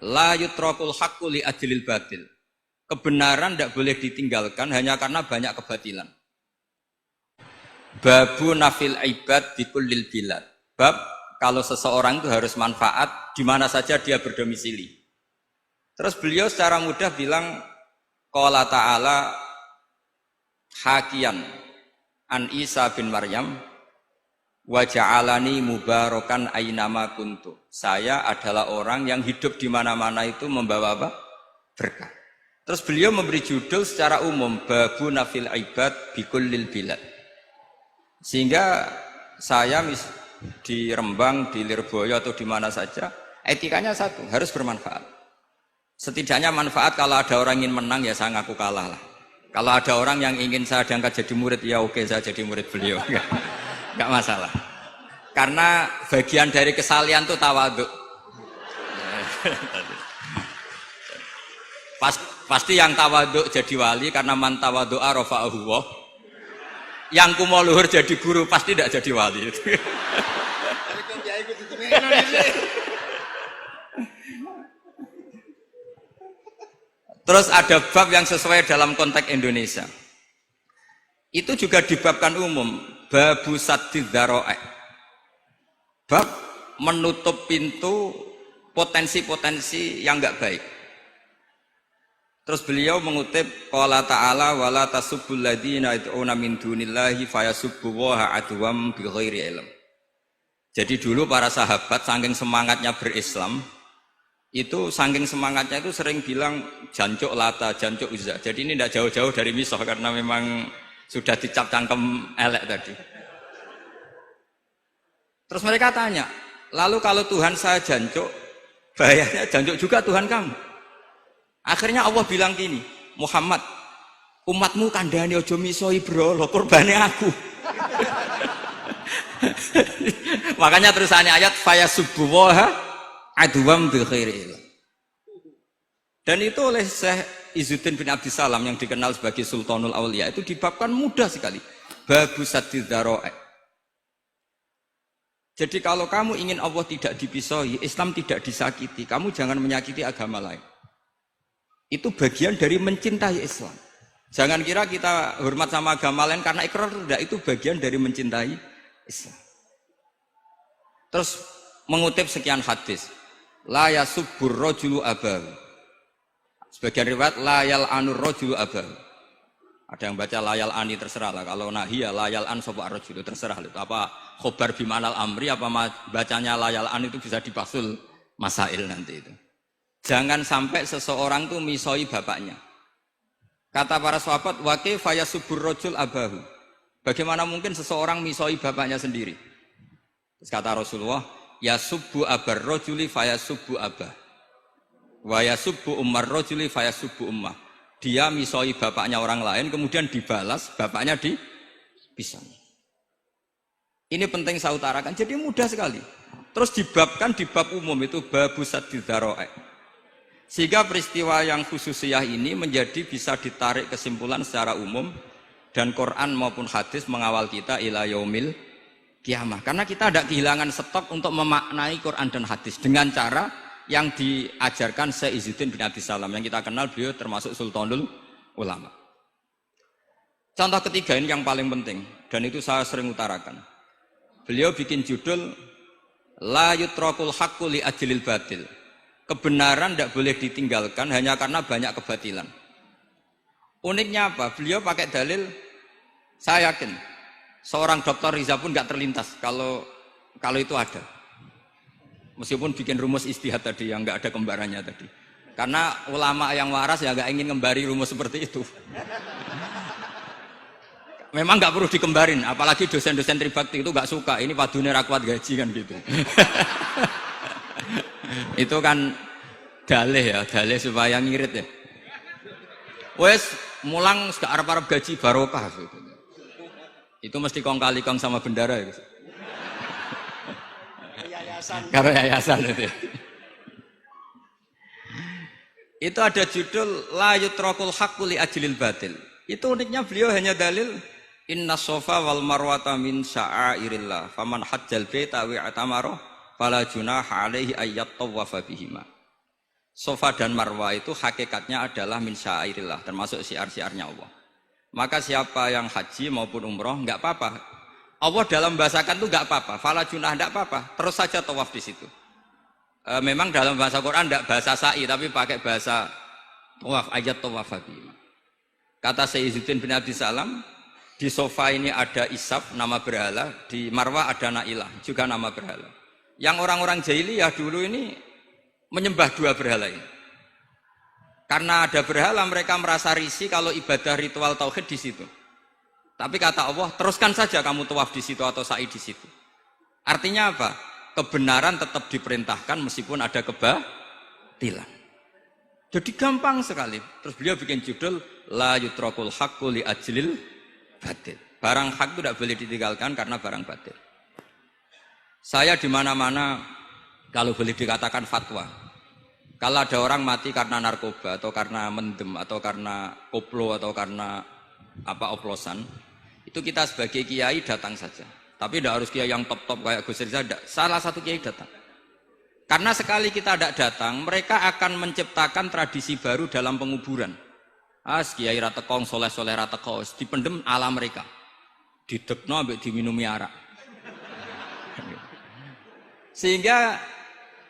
La yutrakul haqqu li ajlil batil. Kebenaran tidak boleh ditinggalkan hanya karena banyak kebatilan. Babu nafil ibad bikullil bilad. Bab kalau seseorang itu harus manfaat di mana saja dia berdomisili. Terus beliau secara mudah bilang qala ta'ala hakian an Isa bin Maryam wa ja'alani mubarakan ainama kuntu. Saya adalah orang yang hidup di mana-mana itu membawa apa? Berkah. Terus beliau memberi judul secara umum babu nafil ibad bikullil bilad. Sehingga saya di Rembang, di Lirboyo atau di mana saja, etikanya satu, harus bermanfaat. Setidaknya manfaat kalau ada orang ingin menang ya saya ngaku kalah lah. Kalau ada orang yang ingin saya diangkat jadi murid ya oke saya jadi murid beliau. Enggak masalah. Karena bagian dari kesalian itu tawadhu. Pasti yang tawadhu jadi wali karena man tawadhu'a rafa'ahu Allah. Yang kumo luhur jadi guru pasti tidak jadi wali. Terus ada bab yang sesuai dalam konteks Indonesia. Itu juga dibabkan umum, babu saddid dzara'i. Bab menutup pintu potensi-potensi yang enggak baik. Terus beliau mengutip qala ta'ala wala tasubbul ladzina yad'una min dunillahi fayasubbullaha adwam bighairi ilm. Jadi dulu para sahabat saking semangatnya berislam, itu saking semangatnya itu sering bilang jancuk lata, jancuk uzza. Jadi ini tidak jauh-jauh dari misah karena memang sudah dicap cangkem elek tadi. Terus mereka tanya, lalu kalau Tuhan saya jancuk, bahayanya jancuk juga Tuhan kamu. Akhirnya Allah bilang gini, Muhammad, umatmu kandhane aja misoi brolo, kurbane aku. Makanya terusannya ayat fayasubbuha adwam bil khairi. Dan itu oleh Syekh Izzuddin bin Abdissalam yang dikenal sebagai Sultanul Aulia itu dibabkan mudah sekali. Babu saddid dzara'i. Jadi kalau kamu ingin Allah tidak dipisoi, Islam tidak disakiti, kamu jangan menyakiti agama lain. Itu bagian dari mencintai Islam. Jangan kira kita hormat sama agama lain karena ikrar, tidak, itu bagian dari mencintai Islam. Terus mengutip sekian hadis, la yasubbur rajulu abahu. Sebagian riwayat la yal'anur rajulu abahu. Ada yang baca layal ani terserah lah. Kalau nahiyah layal an sapa rajulu terserah itu. Apa khobar bimanal amri apa bacanya layal an itu bisa dipasul masail nanti itu. Jangan sampai seseorang tuh misoi bapaknya. Kata para sahabat, wa kaifa yasubbur rajul abahu. Bagaimana mungkin seseorang misoi bapaknya sendiri? Terus kata Rasulullah, yasubbu abar rajuli fayasubbu abah. Wa yasubbu ummar rajuli fayasubbu ummah. Dia misoi bapaknya orang lain kemudian dibalas bapaknya dipisah. Ini penting saya utarakan. Jadi mudah sekali. Terus dibabkan di bab umum itu babu saddid dzara'i. Sehingga peristiwa yang khususiyah ini menjadi bisa ditarik kesimpulan secara umum dan Quran maupun hadis mengawal kita ila yaumil kiamah. Karena kita tidak kehilangan stok untuk memaknai Quran dan hadis dengan cara yang diajarkan Syekh Izzuddin bin Abdissalam yang kita kenal beliau termasuk Sultanul Ulama. Contoh ketiga ini yang paling penting dan itu saya sering utarakan. Beliau bikin judul la yutrakul haqqu li ajlil batil. Kebenaran tidak boleh ditinggalkan hanya karena banyak kebatilan. Uniknya apa? Beliau pakai dalil, saya yakin seorang dokter Riza pun nggak terlintas kalau itu ada. Meskipun bikin rumus istihad tadi yang nggak ada kembarannya tadi. Karena ulama yang waras ya nggak ingin ngembari rumus seperti itu. Memang nggak perlu dikembarin, apalagi dosen-dosen tribakti itu nggak suka. Ini padune ra kuat gaji kan gitu. Itu kan dalih ya, dalih supaya ngirit ya. Wes mulang gak arep-arep gaji barokah gitu. Itu mesti kong kali kong sama bendara ya. Karena yayasan itu. Itu ada judul la yutrakul haqqu li ajlil batil. Itu uniknya beliau hanya dalil inna sofa wal marwata min sya'airillah faman hajjal baita wa atamara fala junaha alaihi ayyat tawafa bihima. Safa dan Marwah itu hakikatnya adalah min syairillah, termasuk syiar-syiarnya Allah. Maka siapa yang haji maupun umroh nggak apa-apa. Allah dalam bahasakan itu nggak apa-apa. Fala junah nggak apa-apa. Terus saja tawaf di situ. Memang dalam bahasa Quran nggak bahasa sa'i, tapi pakai bahasa tawaf, ayat tawaf. Kata Sayyiduddin bin Abdissalam, di Safa ini ada Isaf, nama berhala. Di Marwah ada Nailah, juga nama berhala. Yang orang-orang jahiliyah dulu ini menyembah dua berhala ini. Karena ada berhala mereka merasa risih kalau ibadah ritual tauhid di situ. Tapi kata Allah, teruskan saja kamu tawaf di situ atau sa'i di situ. Artinya apa? Kebenaran tetap diperintahkan meskipun ada kebatilan. Jadi gampang sekali. Terus beliau bikin judul la yutrakul haqqu li ajlil batil. Barang hak itu tidak boleh ditinggalkan karena barang batil. Saya di mana-mana kalau boleh dikatakan fatwa. Kalau ada orang mati karena narkoba atau karena mendem atau karena koplo atau karena oplosan, itu kita sebagai kiai datang saja. Tapi tidak harus kiai yang top-top kayak Gus Rizal, salah satu kiai datang. Karena sekali kita tidak datang, mereka akan menciptakan tradisi baru dalam penguburan. Kiai ratekong, soleh-soleh ratekong, dipendem ala mereka. Didekno ambek diminumi arak. Sehingga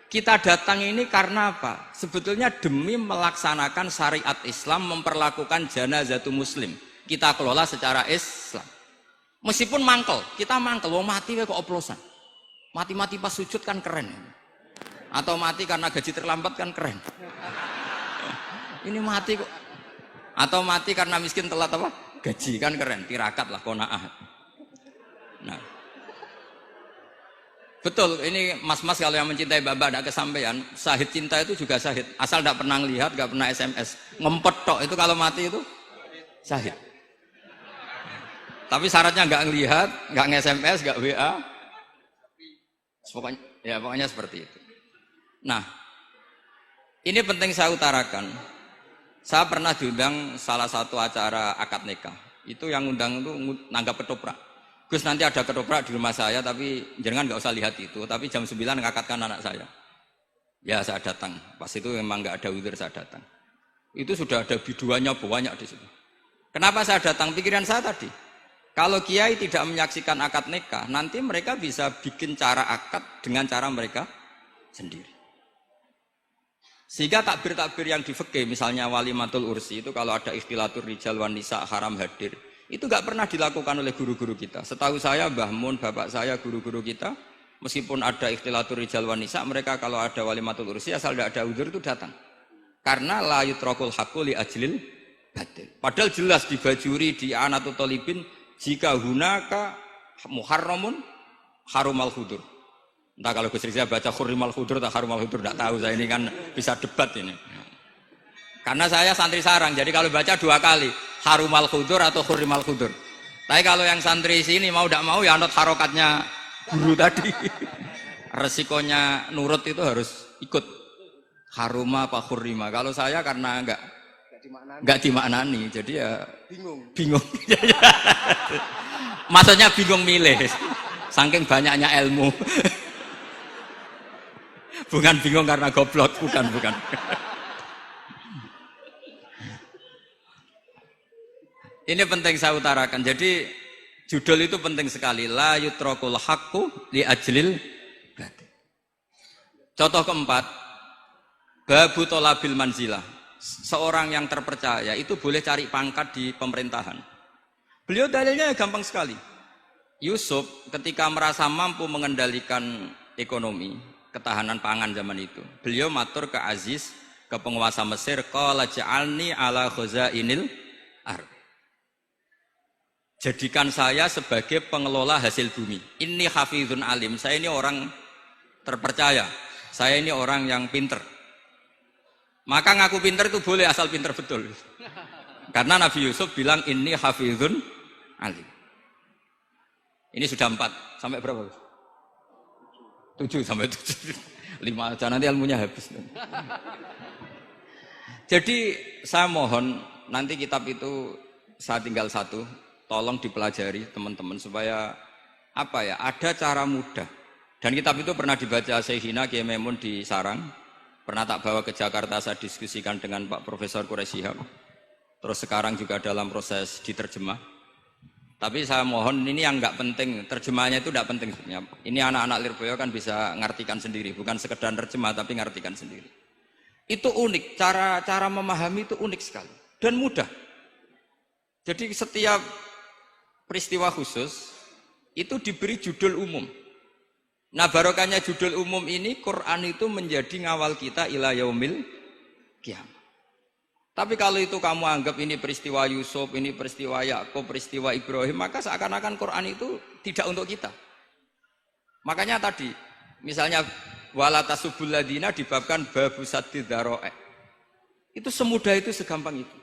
kita datang ini karena apa? Sebetulnya demi melaksanakan syariat Islam, memperlakukan janazatul muslim. Kita kelola secara Islam. Meskipun mangkel, kita mangkel, wong mati kok oplosan. Mati-mati pas sujud kan keren. Atau mati karena gaji terlambat kan keren. Ini mati kok. Atau mati karena miskin telat apa? Gaji kan keren, tirakat lah qanaah. Nah. Betul, ini mas-mas kalau yang mencintai bapak tidak kesampaian, syahid cinta itu juga syahid. Asal tidak pernah lihat, tidak pernah SMS. Ngempet tok, itu kalau mati itu syahid. Tapi syaratnya nggak ngelihat, nggak nge-SMS, nggak WA. Pokoknya seperti itu. Nah, ini penting saya utarakan. Saya pernah diundang salah satu acara akad nikah. Itu yang undang itu nanggap ketoprak. Gus nanti ada ketoprak di rumah saya, tapi jangan nggak usah lihat itu. Tapi jam 9 ngakatkan anak saya. Ya saya datang. Pas itu memang nggak ada udzur saya datang. Itu sudah ada biduannya banyak di situ. Kenapa saya datang? Pikiran saya tadi. Kalau kiai tidak menyaksikan akad nikah, nanti mereka bisa bikin cara akad dengan cara mereka sendiri. Sehingga takbir-takbir yang di fikih, misalnya walimatul ursi itu kalau ada ikhtilatur rijal wan nisa haram hadir. Itu nggak pernah dilakukan oleh guru-guru kita. Setahu saya, Mbah Mun, bapak saya, guru-guru kita, meskipun ada ikhtilatur rijal wan nisa, mereka kalau ada walimatul ursi asal tidak ada udzur itu datang. Karena la yutrakul haqqu li ajlil batil. Padahal jelas di bajuri di Anatut Talibin jika hunaka muharramun harumal hudur. Entah kalau Gus Rizal baca khurrimal hudur atau harumal hudur tidak tahu, saya ini kan bisa debat ini. Karena saya santri sarang, jadi kalau baca dua kali harumal hudur atau khurrimal hudur. Tapi kalau yang santri sini mau tidak mau ya anut harokatnya guru tadi. Resikonya nurut itu harus ikut haruma apa khurrima. Kalau saya karena enggak dimaknani, jadi ya bingung. Maksudnya bingung milih, saking banyaknya ilmu. Bukan bingung karena goblok, bukan. Ini penting saya utarakan. Jadi judul itu penting sekali. La yutrakul haqqu li ajlil batil. Contoh keempat, babu tolabil manzilah. Seorang yang terpercaya itu boleh cari pangkat di pemerintahan. Beliau dalilnya gampang sekali. Yusuf ketika merasa mampu mengendalikan ekonomi, ketahanan pangan zaman itu, beliau matur ke Aziz, ke penguasa Mesir, qala ja'alni ala khazainil ardh. Jadikan saya sebagai pengelola hasil bumi. Ini hafizun alim, saya ini orang terpercaya, saya ini orang yang pinter. Maka ngaku pinter itu boleh asal pinter betul. Karena Nabi Yusuf bilang ini hafizun alim. Ini sudah 4, sampai berapa? 7 sampai 7. 5 aja nanti ilmunya habis. Jadi saya mohon nanti kitab itu saya tinggal 1, tolong dipelajari teman-teman supaya ada cara mudah. Dan kitab itu pernah dibaca Syekhina Kiai Maimun di Sarang. Pernah tak bawa ke Jakarta, saya diskusikan dengan Pak Profesor Quraisy Shihab. Terus sekarang juga dalam proses diterjemah. Tapi saya mohon, ini yang nggak penting, terjemahnya itu nggak penting. Ini anak-anak Lirboyo kan bisa ngartikan sendiri, bukan sekedar terjemah tapi ngartikan sendiri. Itu unik, cara memahami itu unik sekali dan mudah. Jadi setiap peristiwa khusus itu diberi judul umum. Nah barokahnya judul umum ini, Quran itu menjadi ngawal kita ila yaumil qiyamah. Tapi kalau itu kamu anggap ini peristiwa Yusuf, ini peristiwa Yakub, peristiwa Ibrahim, maka seakan-akan Quran itu tidak untuk kita. Makanya tadi, misalnya wala tasubul ladina dibabkan babu saddid dzara'i. Itu semudah itu, segampang itu.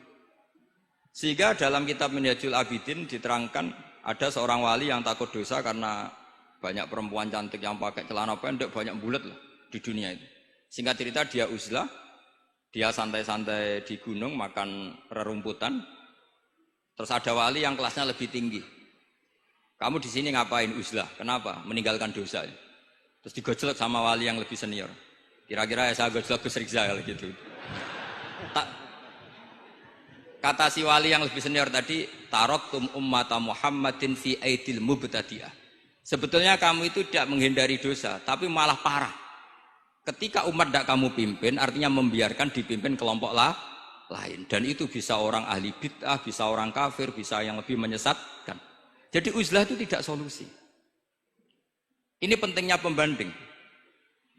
Sehingga dalam kitab Minhajul Abidin diterangkan ada seorang wali yang takut dosa karena banyak perempuan cantik yang pakai celana pendek, banyak bulat lah di dunia itu. Singkat cerita dia uzlah, dia santai-santai di gunung makan rerumputan. Terus ada wali yang kelasnya lebih tinggi. Kamu di sini ngapain uzlah? Kenapa? Meninggalkan dosa. Terus digojlok sama wali yang lebih senior. Kira-kira ya saya gojlok Gus Rizal gitu. Kata si wali yang lebih senior tadi, taraktum ummata Muhammadin fi aidil mubtadi'ah. Sebetulnya kamu itu tidak menghindari dosa, tapi malah parah. Ketika umat tidak kamu pimpin, artinya membiarkan dipimpin kelompok lain. Dan itu bisa orang ahli bid'ah, bisa orang kafir, bisa yang lebih menyesatkan. Jadi uzlah itu tidak solusi. Ini pentingnya pembanding.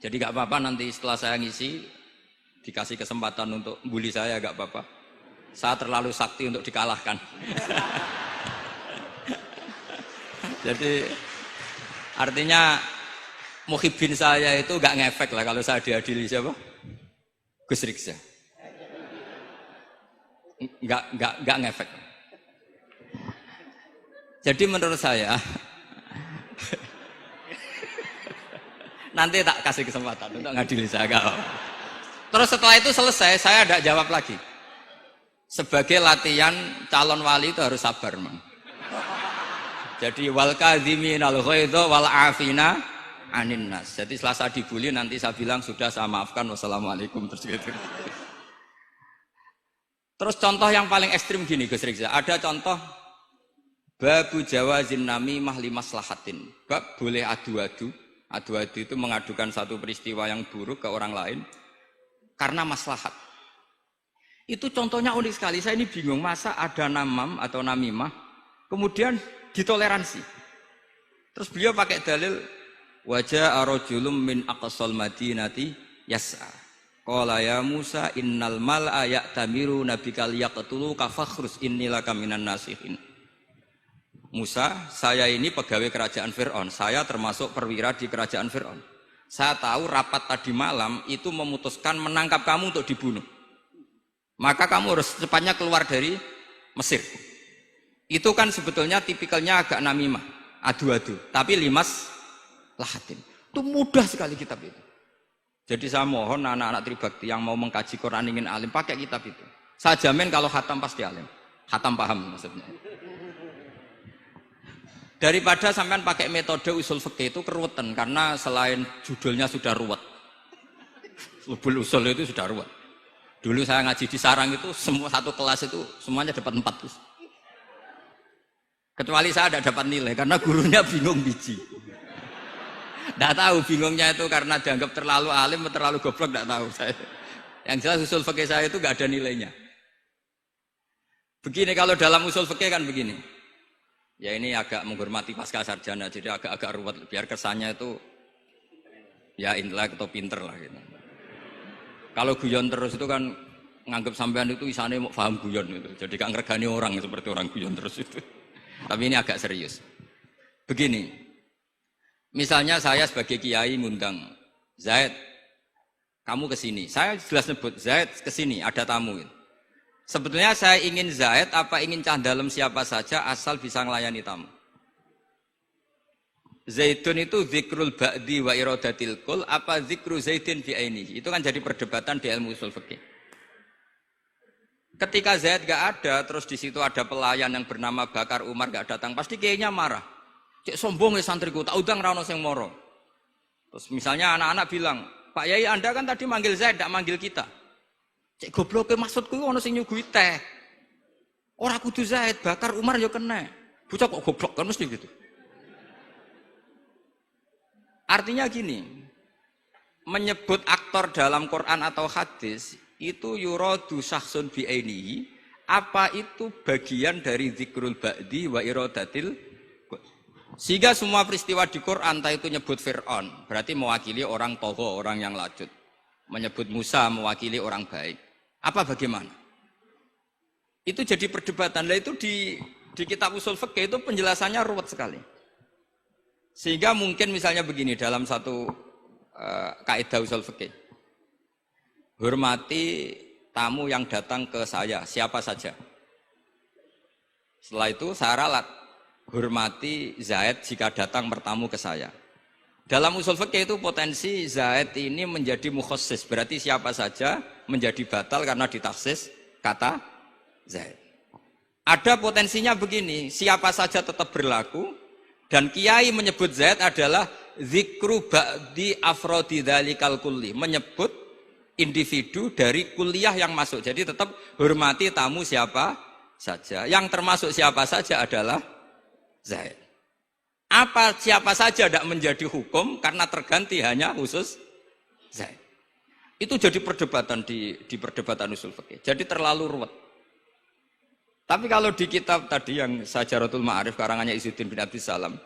Jadi gak apa-apa nanti setelah saya ngisi, dikasih kesempatan untuk bully saya, gak apa-apa. Saya terlalu sakti untuk dikalahkan. Jadi artinya muhibbin saya itu gak ngefek lah kalau saya diadili siapa? Gus Riksa. Gak ngefek. Jadi menurut saya nanti tak kasih kesempatan untuk ngadili saya. Terus setelah itu selesai, saya tidak jawab lagi. Sebagai latihan calon wali itu harus sabar, man. Jadi wal kadhiminal ghaidha wal afina anin nas. Jadi setelah saya dibully nanti saya bilang sudah saya maafkan, wassalamualaikum, terus gitu. Terus contoh yang paling ekstrim gini Gus Rizal, ada contoh babu jawazin namimah limaslahatin. Bab boleh adu-adu. Adu-adu itu mengadukan satu peristiwa yang buruk ke orang lain karena maslahat. Itu contohnya unik sekali. Saya ini bingung, masa ada namam atau namimah kemudian ditoleransi. Terus beliau pakai dalil wajah arojulum min aqsal madinati yas'a. Qala ya Musa innal mal'a ya'tamiru nabikal yaqtuluka fakhrus innilaka minan nasihin. Musa, saya ini pegawai kerajaan Fir'aun. Saya termasuk perwira di kerajaan Fir'aun. Saya tahu rapat tadi malam itu memutuskan menangkap kamu untuk dibunuh. Maka kamu harus secepatnya keluar dari Mesir. Itu kan sebetulnya tipikalnya agak namimah, adu-adu. Tapi limas lahatin. Itu mudah sekali kitab itu. Jadi saya mohon anak-anak Tribakti yang mau mengkaji Quran ingin alim, pakai kitab itu. Saya jamin kalau khatam pasti alim. Khatam paham maksudnya. Daripada sampean pakai metode usul fikih itu keruwetan, karena selain judulnya sudah ruwet. Lubul usul itu sudah ruwet. Dulu saya ngaji di sarang itu, semua satu kelas itu semuanya dapat 4 terus. Kecuali saya tidak dapat nilai, karena gurunya bingung biji. Tidak tahu bingungnya itu karena dianggap terlalu alim atau terlalu goblok, tidak tahu saya. Yang jelas usul fikih saya itu tidak ada nilainya. Begini kalau dalam usul fikih kan begini. Ya ini agak menghormati pasca sarjana, jadi agak-agak ruwet, biar kesannya itu ya intelek atau pinter lah gitu. Kalau guyon terus itu kan nganggap sampean itu isane mau paham guyon itu. Jadi gak ngergani orang seperti orang guyon terus itu. Tapi ini agak serius. Begini. Misalnya saya sebagai kiai ngundang Zaid, kamu ke sini. Saya jelas nyebut Zaid ke sini, ada tamu gitu. Sebetulnya saya ingin Zaid apa ingin cah dalam siapa saja asal bisa melayani tamu. Zaidun itu zikrul ba'di wa iradatil kul apa zikru Zaidin fi ainihi. Itu kan jadi perdebatan di ilmu usul fikih. Ketika Zaid gak ada, terus di situ ada pelayan yang bernama Bakar Umar gak datang, pasti kayaknya marah. Cek sombong ya santriku, tak udang ra ono sing moro. Terus misalnya anak-anak bilang, Pak Yai Anda kan tadi manggil Zaid, tidak manggil kita. Cek gobloknya maksudku ono sing nyugui teh. Ora kudu Zaid, Bakar Umar ya kena. Bocah kok goblok kan mesti gitu. Artinya gini, menyebut aktor dalam Quran atau hadis itu yuradu syakhsun bi'ainihi, apa itu bagian dari zikrul ba'di wa iradatil. Sehingga semua peristiwa di Quran entah itu nyebut Fir'aun berarti mewakili orang togo, orang yang lajut. Menyebut Musa mewakili orang baik. Apa bagaimana? Itu jadi perdebatan. Nah itu di kitab usul fikih itu penjelasannya ruwet sekali. Sehingga mungkin misalnya begini dalam satu kaidah usul fikih. Hormati tamu yang datang ke saya, siapa saja. Setelah itu saya ralat. Hormati Zaid jika datang bertamu ke saya. Dalam usul fikih itu potensi Zaid ini menjadi mukhassis, berarti siapa saja menjadi batal karena ditaksis kata Zaid. Ada potensinya begini, siapa saja tetap berlaku dan kiai menyebut Zaid adalah zikru ba'di afrodi dzalikal kulli, menyebut individu dari kuliah yang masuk. Jadi tetap hormati tamu siapa saja. Yang termasuk siapa saja adalah Zaid. Apa siapa saja tidak menjadi hukum karena terganti hanya khusus Zaid. Itu jadi perdebatan di perdebatan usul fikih. Jadi terlalu ruwet. Tapi kalau di kitab tadi yang Syajaratul Ma'arif karangannya Izzuddin bin Abdus Salam,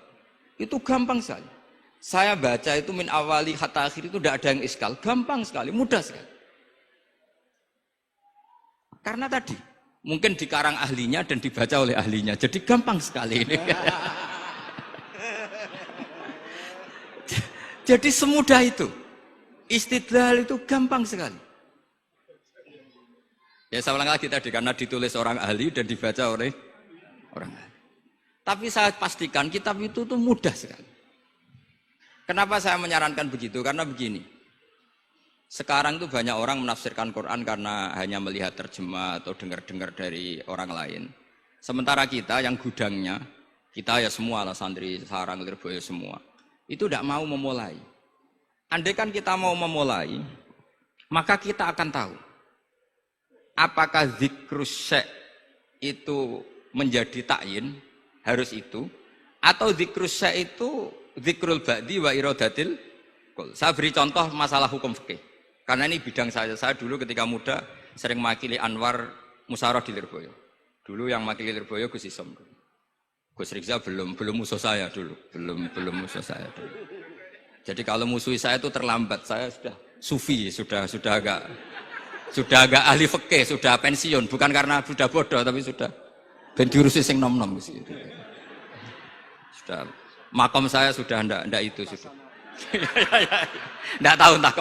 itu gampang sekali. Saya baca itu min awali hatta akhir itu tidak ada yang iskal, gampang sekali, mudah sekali. Karena tadi mungkin dikarang ahlinya dan dibaca oleh ahlinya, jadi gampang sekali ini. Jadi semudah itu. Istidlal itu gampang sekali. Ya saya ulang lagi tadi, karena ditulis orang ahli dan dibaca oleh orang ahli. Tapi saya pastikan kitab itu tuh mudah sekali. Kenapa saya menyarankan begitu? Karena begini. Sekarang tuh banyak orang menafsirkan Quran karena hanya melihat terjemah atau dengar-dengar dari orang lain. Sementara kita yang gudangnya, kita ya semua lah santri, sarang, lirboyo semua. Itu tidak mau memulai. Andai kan kita mau memulai, maka kita akan tahu apakah zikrus syek itu menjadi ta'yin, harus itu, atau zikrus syek itu zikrul ba'di wa iradatil qul. Saya beri contoh masalah hukum fikih. Karena ini bidang saya. Saya dulu ketika muda sering makili Anwar Musyawarah di Lirboyo. Dulu yang makili Lirboyo Gus Isom. Gus Rizal belum musuh saya dulu, belum musuh saya dulu. Jadi kalau musuh saya itu terlambat, saya sudah sufi, sudah agak ahli fikih, sudah pensiun, bukan karena sudah bodoh tapi sudah ben diurusi sing nom-nom gitu. Sudah makom saya sudah ndak itu sudah. Ndak tahu entah